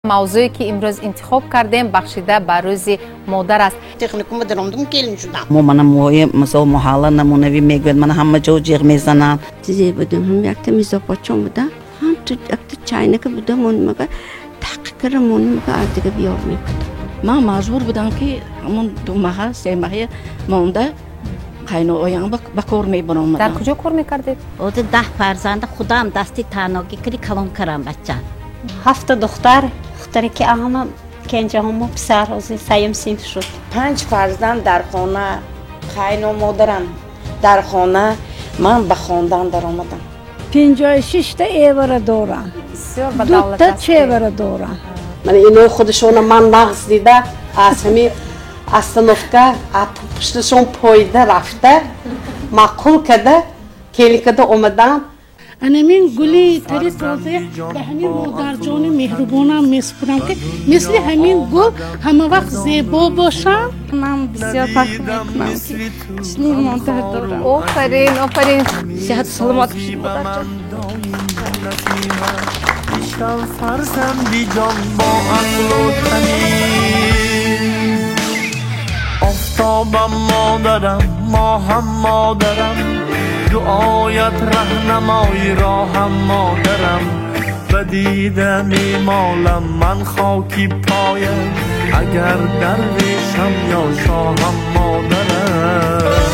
موضوعی که امروز انتخاب کردیم بخشیده به روز مادر است. تکنیکوم درآمدم کلین شدم. من مثلا محاله نمونه‌ای میگوید من همه جا جیغ میزنم. چیزی بودم هم یک تمیز پاچم بودم. هم تو یک چاینه که بودم اون مگه تحقیق مون مگه از دیگه بیار میکردم. من مجبور بودم که همون 2 ماه 3 ماه مونده قینو آیم با کار میبرم. در کجا کار میکردید؟ او 10 فرزند خودم دستی تنهایی کلی کلام کردم بچه. 7 دختری که همه کنجه هم پسر از 3 صنف شد. 5 فرزند در خانه خاین و مادرم در خانه من به خواندن در آمدم. 56 تا ایوره دارم. 2 تا چیوره دارم. من اینو خودشون من نقص دیده از همین استانوفکا پشتشون پایده رفته معقول کده کلی کده اومدم. انمین گلی تری تازه به همین مادر جان مهربانم میسپرم که مثل همین گل همه وقت زیبا باشم. من بسیار فخر میکنم که چنین مادر دارم. آفرین صحت سلامت باشید مادر جان. فرزندی جان با عقل و تمیز آفتابم مادرم ماهم مادرم دعایت رهنمای راهم مادرم و دیده میمالم من خاکی پایم اگر درویشم یا شاهم مادرم.